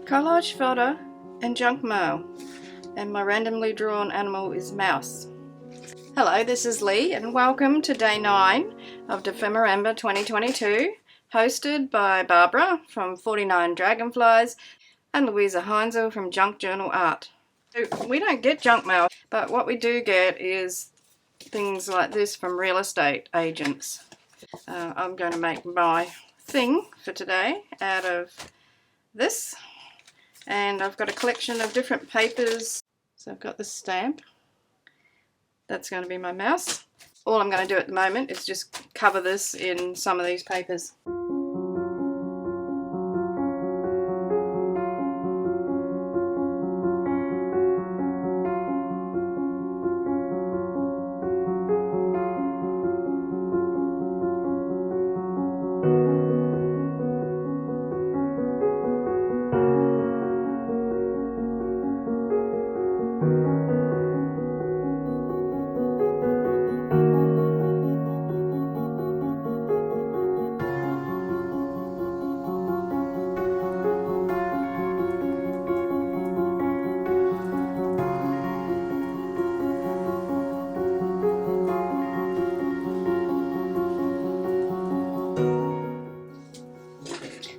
Collage, fodder and junk mail, and my randomly drawn animal is mouse. Hello, this is Lee and welcome to day 9 of Dephemerember 2022, hosted by Barbara from 49 Dragonflies and Luise from Junk Journal Art. We don't get junk mail, but what we do get is things like this from real estate agents. I'm going to make my thing for today out of this, and I've got a collection of different papers. So I've got this stamp. That's going to be my mouse. All I'm going to do at the moment is just cover this in some of these papers.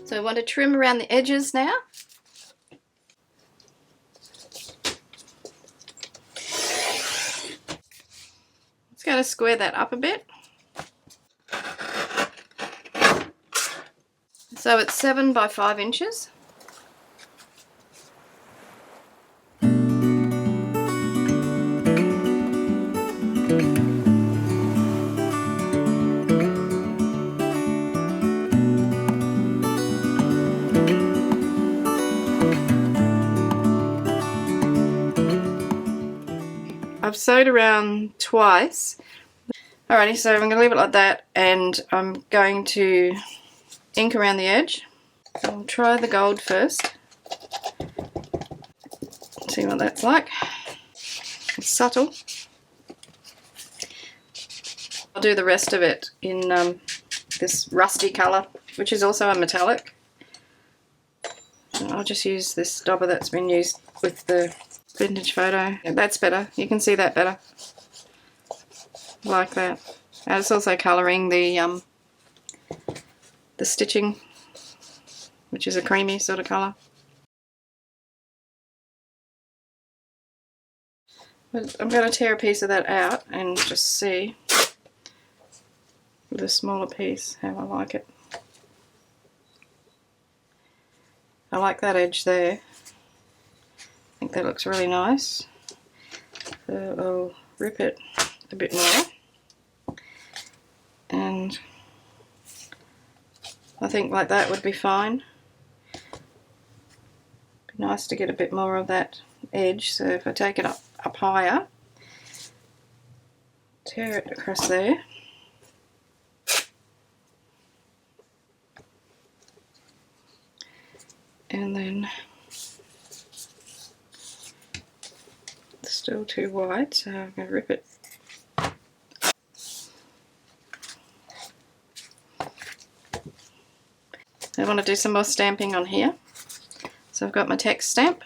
So I want to trim around the edges now. Just going to square that up a bit. So it's 7 by 5 inches. I've sewed around twice. Alrighty, so I'm going to leave it like that, and I'm going to ink around the edge. I'll try the gold first. See what that's like. It's subtle. I'll do the rest of it in this rusty colour, which is also a metallic. And I'll just use this dauber that's been used with the vintage photo. Yeah, that's better. You can see that better. Like that. And it's also colouring the stitching, which is a creamy sort of colour. But I'm going to tear a piece of that out and just see with a smaller piece how I like it. I like that edge there. I think that looks really nice. So I'll rip it a bit more, and I think like that would be fine. Be nice to get a bit more of that edge, so if I take it up higher, tear it across there. And then it's still too wide, so I'm going to rip it. I want to do some more stamping on here. So I've got my text stamp.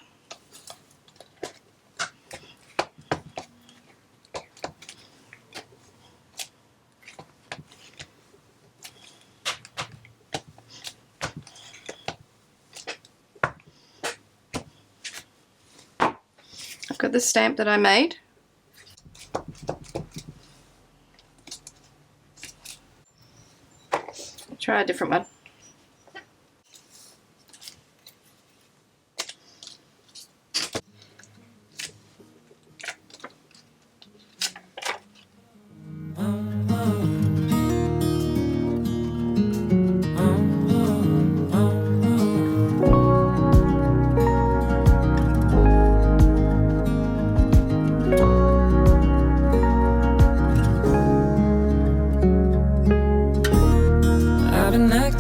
I've got this stamp that I made. I'll try a different one.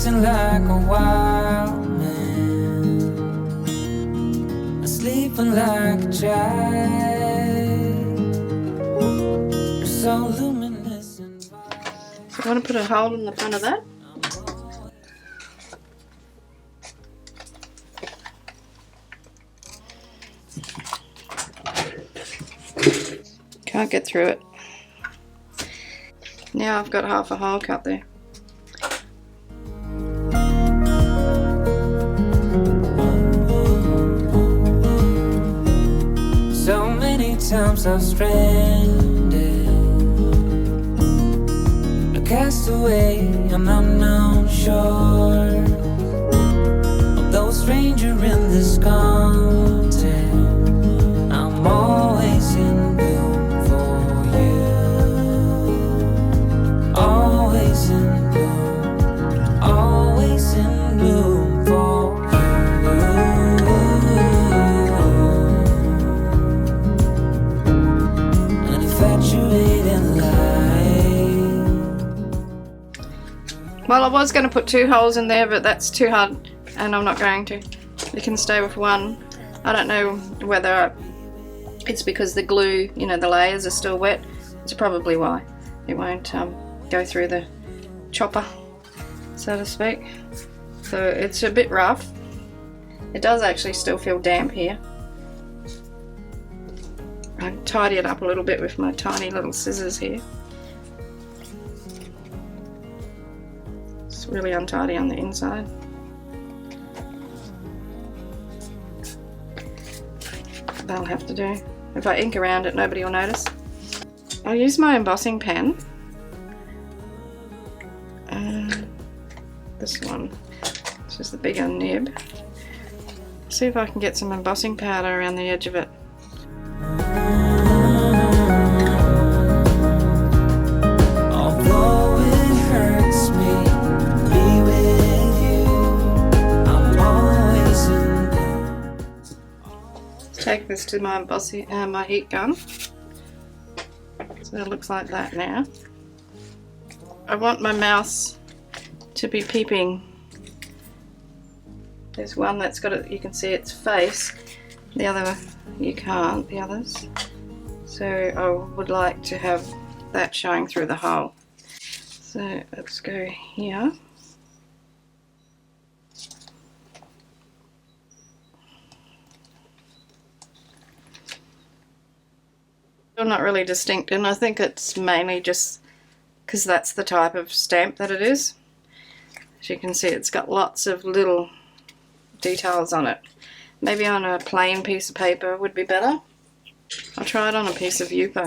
Like a wild man, sleeping like a child. You're so luminous and So I want to put a hole in the front of that. Can't get through it. Now I've got half a hole cut there. So many times I've stranded, a castaway on unknown shore, although a stranger in this continent, I'm always in bloom for you. Always in bloom, always in bloom for you. An infatuated light. Well, I was going to put 2 holes in there, but that's too hard, and I'm not going to. You can stay with 1. I don't know whether it's because the glue, you know, the layers are still wet. It's probably why. It won't go through the chopper, so to speak. So it's a bit rough. It does actually still feel damp here. I tidy it up a little bit with my tiny little scissors here. It's really untidy on the inside. That'll have to do. If I ink around it, nobody will notice. I'll use my embossing pen. This one. This is the bigger nib. See if I can get some embossing powder around the edge of it. Although it hurts me to be with you, I'm always in bloom. Take this to my embossing, my heat gun. So it looks like that now. I want my mouse to be peeping. There's one that's got it, you can see its face. The other you can't, the others. So I would like to have that showing through the hole. So let's go here. Still not really distinct, and I think it's mainly just because that's the type of stamp that it is. As you can see, it's got lots of little details on it. Maybe on a plain piece of paper would be better. I'll try it on a piece of Yupo.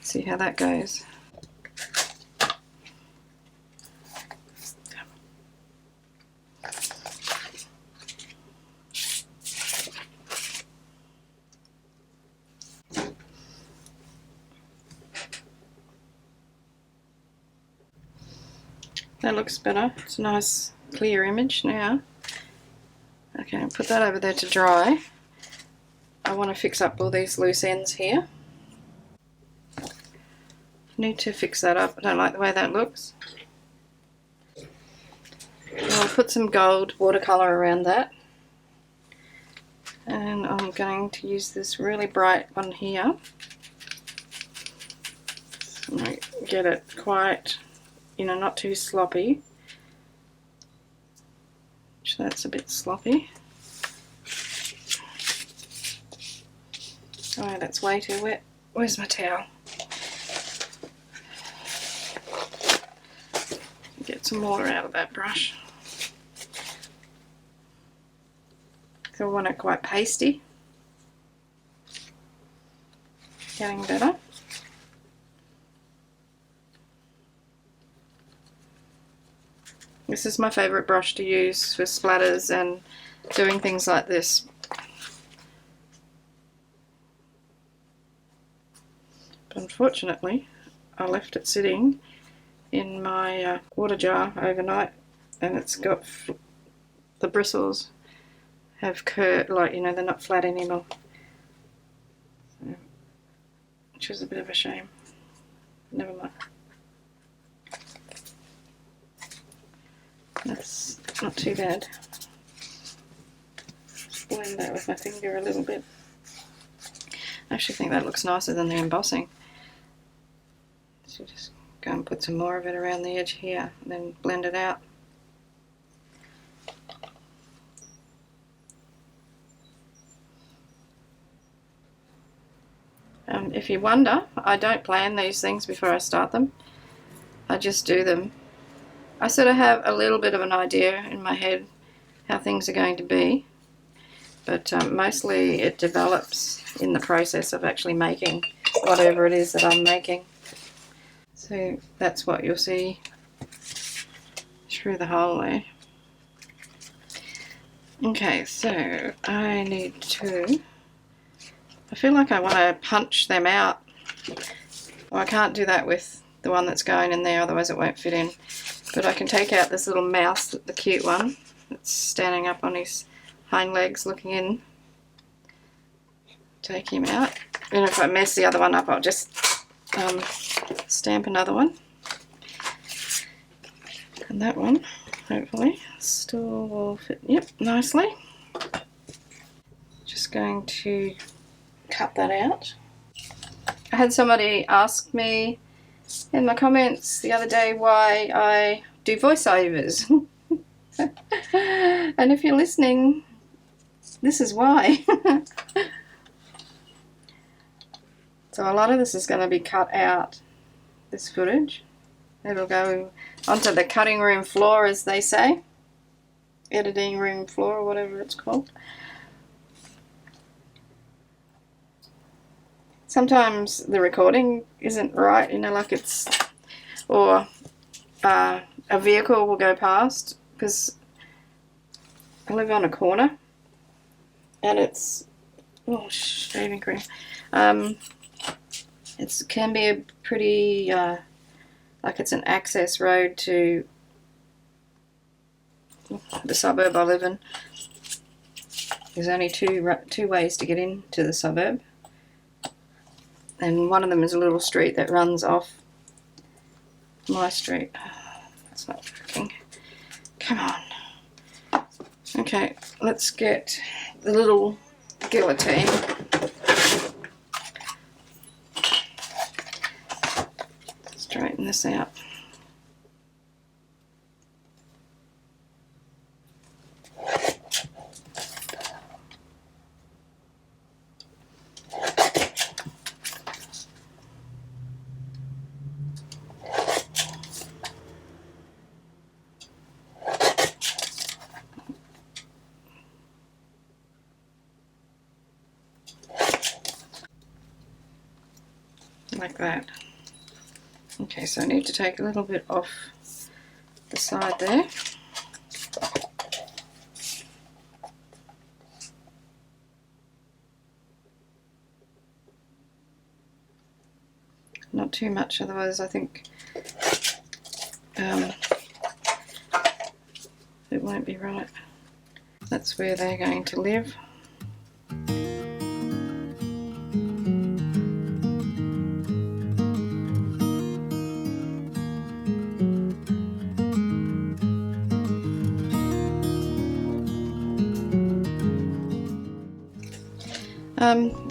See how that goes. That looks better. It's a nice clear image now. Okay, I'll put that over there to dry. I want to fix up all these loose ends here. Need to fix that up. I don't like the way that looks. I'll put some gold watercolour around that. And I'm going to use this really bright one here. Get it quite, you know, not too sloppy. So that's a bit sloppy. Oh, that's way too wet. Where's my towel? Get some water out of that brush. So I want it quite pasty. Getting better. This is my favourite brush to use for splatters and doing things like this. But unfortunately, I left it sitting in my water jar overnight, and it's got the bristles have curved, like, you know, they're not flat anymore. So, which is a bit of a shame. Never mind. That's not too bad. Just blend that with my finger a little bit. I actually think that looks nicer than the embossing. So just go and put some more of it around the edge here, and then blend it out. If you wonder, I don't plan these things before I start them. I just do them. I sort of have a little bit of an idea in my head how things are going to be, but mostly it develops in the process of actually making whatever it is that I'm making. So that's what you'll see through the whole there. Okay, so I need to, I feel like I want to punch them out. Well, I can't do that with the one that's going in there, otherwise it won't fit in. But I can take out this little mouse, the cute one, that's standing up on his hind legs looking in. Take him out. And if I mess the other one up, I'll just stamp another one. And that one, hopefully, still will fit, yep, nicely. Just going to cut that out. I had somebody ask me in my comments the other day why I do voiceovers. And if you're listening, this is why. So a lot of this is going to be cut out, this footage. It'll go onto the cutting room floor, as they say. Editing room floor, or whatever it's called. Sometimes the recording isn't right, you know, like it's, or a vehicle will go past, because I live on a corner and it's, oh, shaving cream. It can be a pretty, like it's an access road to the suburb I live in. There's only two ways to get into the suburb. And one of them is a little street that runs off my street. That's not working. Come on. Okay, let's get the little guillotine. Straighten this out. Like that. Okay, so I need to take a little bit off the side there. Not too much, otherwise I think it won't be right. That's where they're going to live.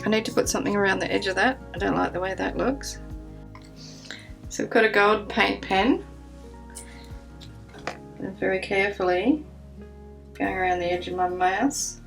I need to put something around the edge of that. I don't like the way that looks. So I've got a gold paint pen, and very carefully going around the edge of my mice.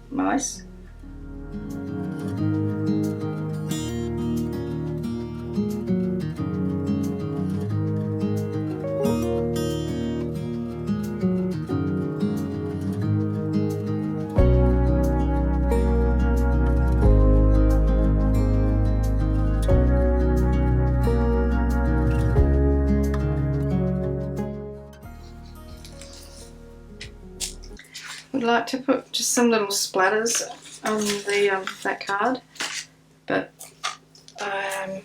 Would like to put just some little splatters on the that card, but I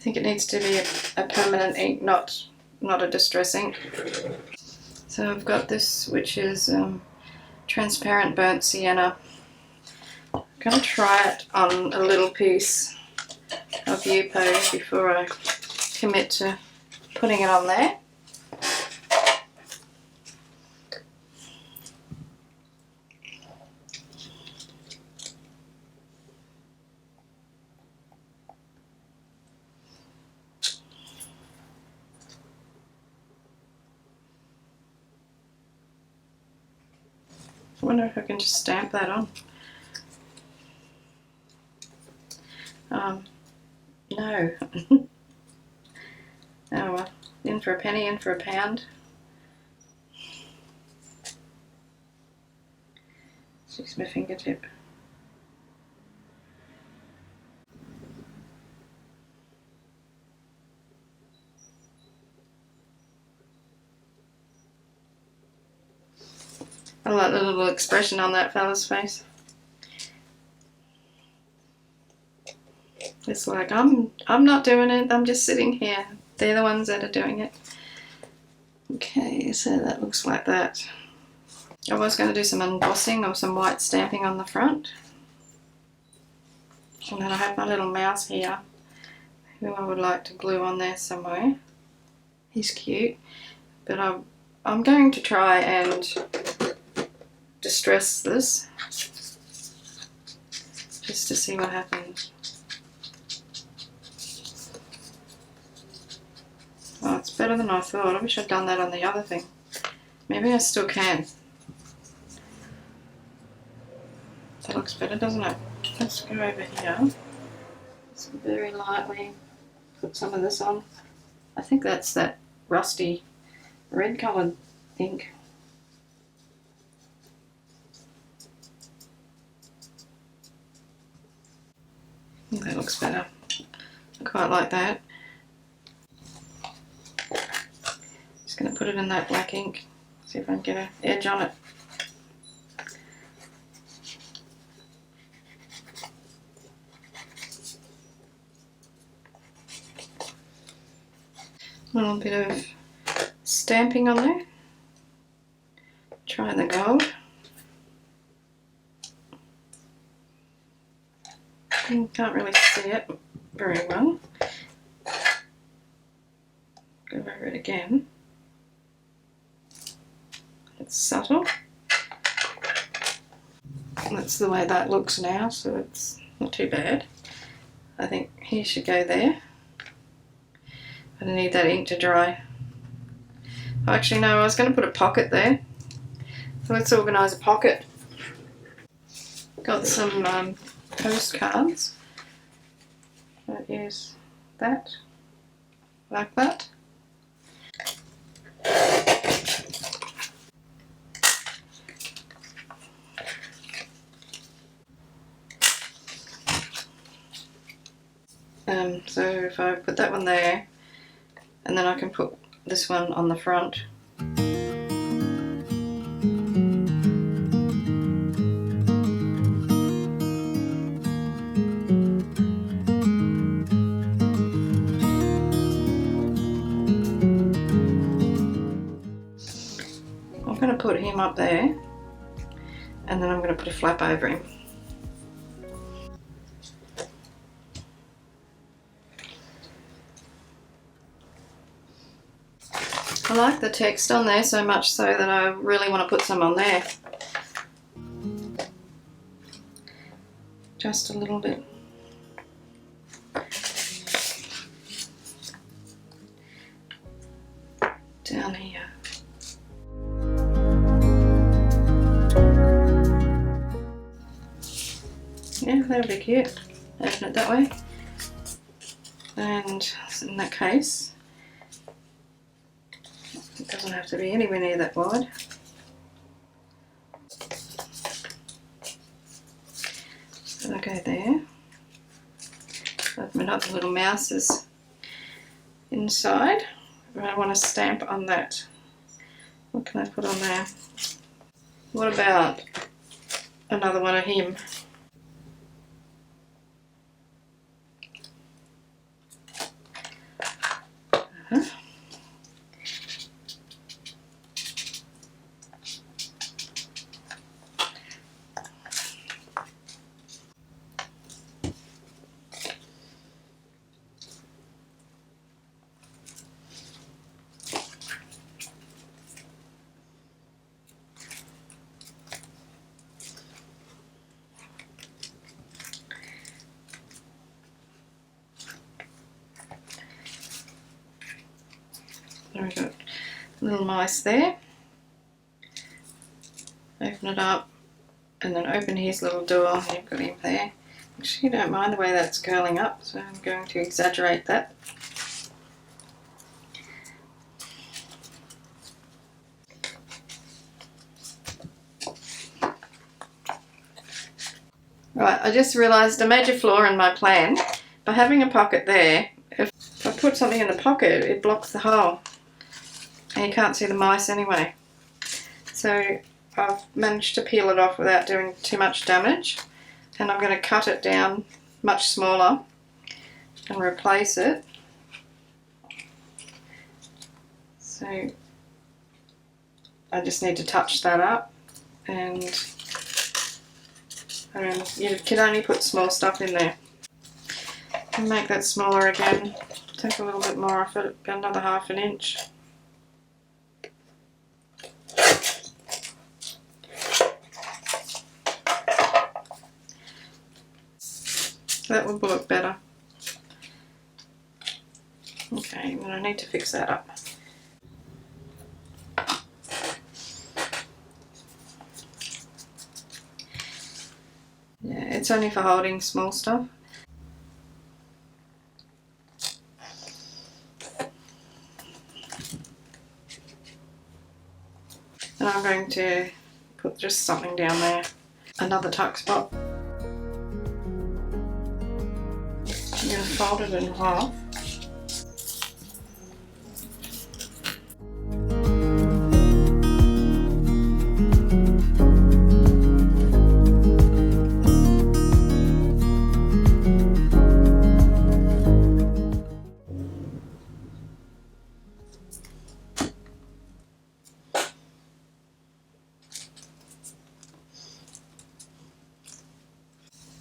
think it needs to be a permanent ink, not a distress ink. So I've got this, which is transparent burnt sienna. I'm going to try it on a little piece of Yupo before I commit to putting it on there. I wonder if I can just stamp that on. No. Oh well, in for a penny, in for a pound. Use my fingertip. I like the little expression on that fella's face. It's like, I'm not doing it, I'm just sitting here. They're the ones that are doing it. Okay, so that looks like that. I was going to do some embossing or some white stamping on the front. And then I have my little mouse here, who I would like to glue on there somewhere. He's cute, but I'm going to try and distress this, just to see what happens. Oh, it's better than I thought. I wish I'd done that on the other thing. Maybe I still can. That looks better, doesn't it? Let's go over here. Just very lightly put some of this on. I think that's that rusty red coloured ink. I think that looks better. I quite like that. Just going to put it in that black ink. See if I can get an edge on it. A little bit of stamping on there. Try the gold. You can't really see it very well. Go over it again. It's subtle. That's the way that looks now, so it's not too bad. I think he should go there. I need that ink to dry. Oh, actually no, I was going to put a pocket there. So let's organise a pocket. Got some postcards. That is that. Like that. So if I put that one there, and then I can put this one on the front. I'm going to put him up there, and then I'm going to put a flap over him. I like the text on there so much so that I really want to put some on there. Just a little bit. Down here. Yeah, that'll be cute. Open it that way. And in that case, it doesn't have to be anywhere near that wide. So I go there. Open up, the little mouse is inside. I want to stamp on that. What can I put on there? What about another one of him? There we go. Little mice there. Open it up and then open his little door. You've got him there. Actually, I don't mind the way that's curling up, so I'm going to exaggerate that. Right, I just realised a major flaw in my plan. By having a pocket there, if I put something in the pocket, it blocks the hole. And you can't see the mice anyway. So I've managed to peel it off without doing too much damage. And I'm going to cut it down much smaller and replace it. So I just need to touch that up, and you can only put small stuff in there. And make that smaller again. Take a little bit more off it, another ½ inch. That would look better. Okay, and I need to fix that up. Yeah, it's only for holding small stuff. And I'm going to put just something down there, another tuck spot. I'm going to fold it in half.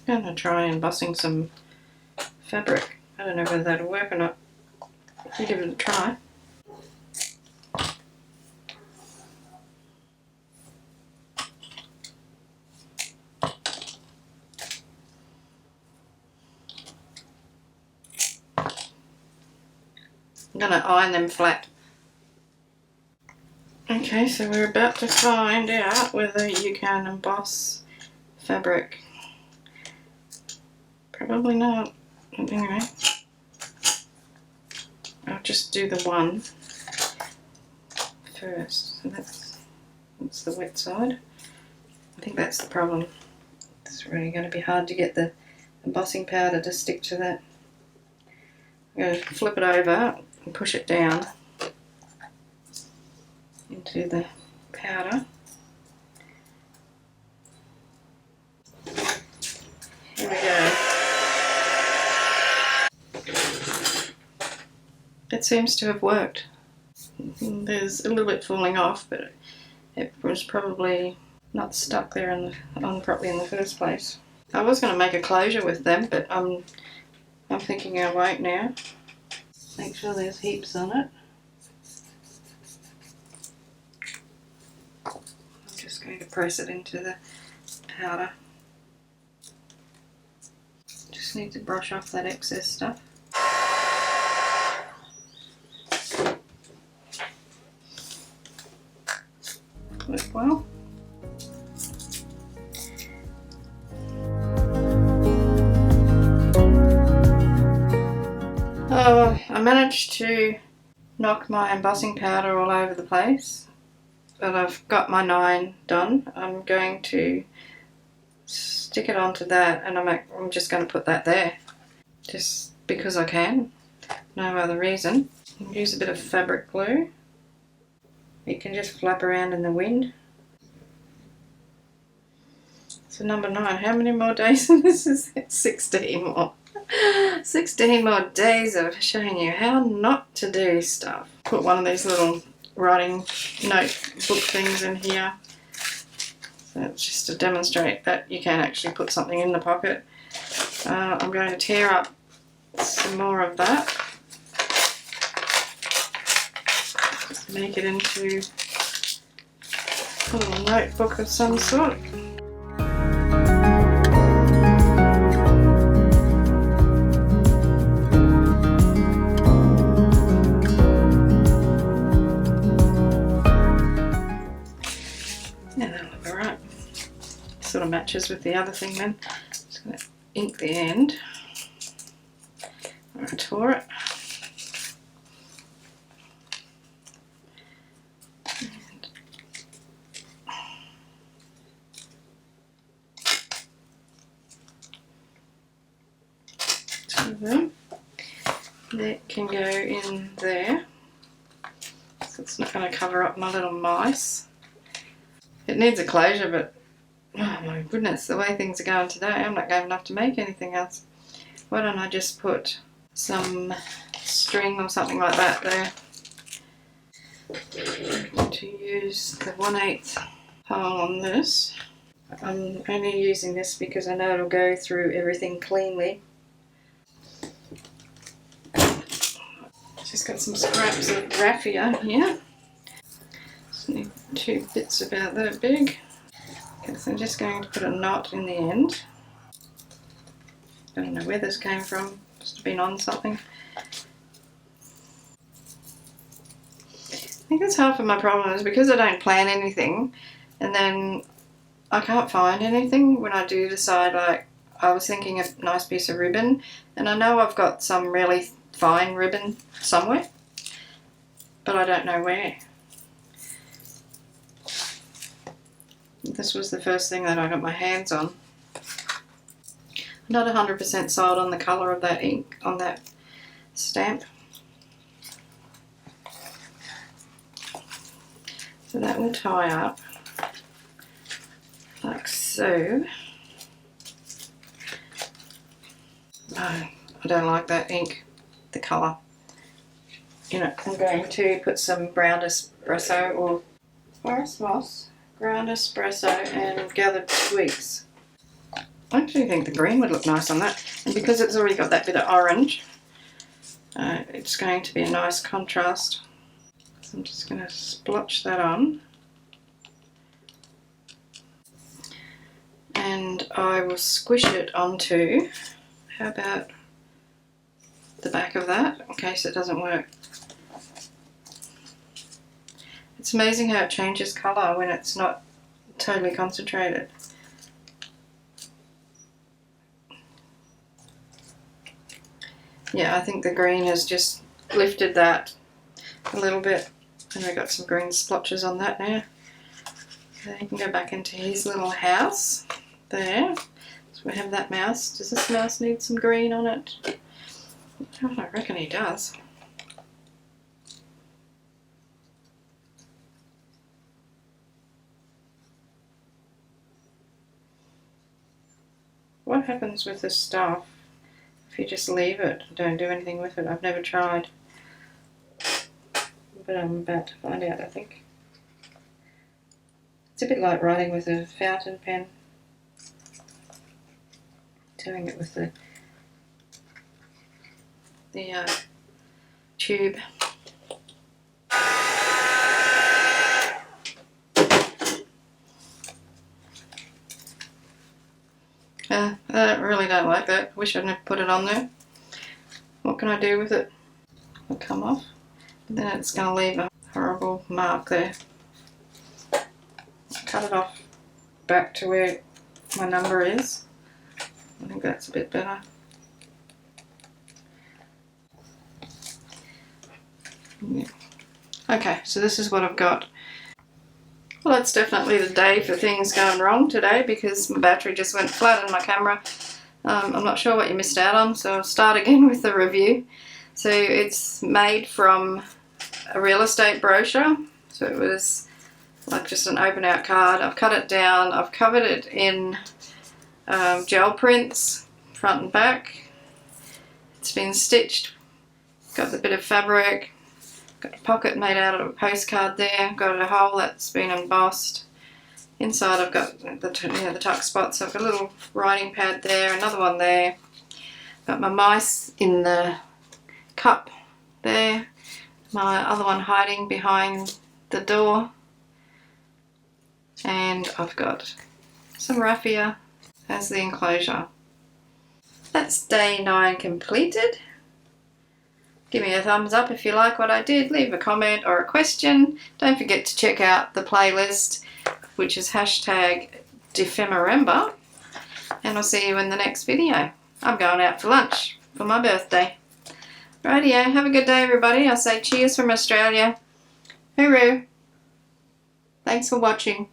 I'm going to try embossing some fabric. I don't know whether that'll work or not. I'll give it a try. I'm going to iron them flat. Okay, so we're about to find out whether you can emboss fabric. Probably not. Anyway, I'll just do the one first. So that's the wet side. I think that's the problem. It's really going to be hard to get the embossing powder to stick to that. I'm going to flip it over and push it down into the powder. Here we go. It seems to have worked. There's a little bit falling off, but it was probably not stuck there on properly in the first place. I was going to make a closure with them, but I'm thinking I won't now. Make sure there's heaps on it. I'm just going to press it into the powder. Just need to brush off that excess stuff. Work well. I managed to knock my embossing powder all over the place, but I've got my 9 done. I'm going to stick it onto that, and I'm just going to put that there, just because I can, no other reason. Use a bit of fabric glue. It can just flap around in the wind. So number 9, how many more days? This is 16 more. 16 more days of showing you how not to do stuff. Put one of these little writing notebook things in here. So it's just to demonstrate that you can actually put something in the pocket. I'm going to tear up some more of that. Just make it into a little notebook of some sort. Yeah, that'll look alright. Sort of matches with the other thing then. Just going to ink the end. I tore it. Two of them. That can go in there. So it's not going to cover up my little mice. It needs a closure, but oh my goodness, the way things are going today, I'm not going enough to make anything else. Why don't I just put some string or something like that there? I'm going to use the 1/8 hole on this. I'm only using this because I know it'll go through everything cleanly. Just got some scraps of raffia here. Just need 2 bits about that big. Okay, so I'm just going to put a knot in the end. Don't know where this came from. Must have been on something. I think that's half of my problem is because I don't plan anything, and then I can't find anything when I do decide. Like, I was thinking of a nice piece of ribbon, and I know I've got some really fine ribbon somewhere, but I don't know where. This was the first thing that I got my hands on. I'm not 100% sold on the colour of that ink on that stamp. So that will tie up like so. No, I don't like that ink, the colour. You know, I'm going to put some brown espresso or forest moss, ground espresso and gathered twigs. I actually think the green would look nice on that, and because it's already got that bit of orange, it's going to be a nice contrast. So I'm just going to splotch that on, and I will squish it onto, how about the back of that, in case it doesn't work. It's amazing how it changes colour when it's not totally concentrated. Yeah, I think the green has just lifted that a little bit, and we've got some green splotches on that now. So you can go back into his little house there. So we have that mouse. Does this mouse need some green on it? Oh, I reckon he does. What happens with this stuff if you just leave it and don't do anything with it? I've never tried, but I'm about to find out, I think. It's a bit like writing with a fountain pen. Doing it with the tube. I really don't like that. Wish I'd never put it on there. What can I do with it? It'll come off. And then it's going to leave a horrible mark there. Cut it off back to where my number is. I think that's a bit better. Yeah. Okay, so this is what I've got. Well, it's definitely the day for things going wrong today because my battery just went flat in my camera. I'm not sure what you missed out on, so I'll start again with the review. So it's made from a real estate brochure. So it was like just an open out card. I've cut it down, I've covered it in gel prints, front and back. It's been stitched, got the bit of fabric, got a pocket made out of a postcard there, got a hole that's been embossed. Inside I've got the tuck spots. I've got a little writing pad there, another one there. Got my mice in the cup there. My other one hiding behind the door. And I've got some raffia as the enclosure. That's day 9 completed. Give me a thumbs up if you like what I did. Leave a comment or a question. Don't forget to check out the playlist, which is #dephemerember. and I'll see you in the next video. I'm going out for lunch for my birthday. Rightio, have a good day everybody. I'll say cheers from Australia. Hooroo. Thanks for watching.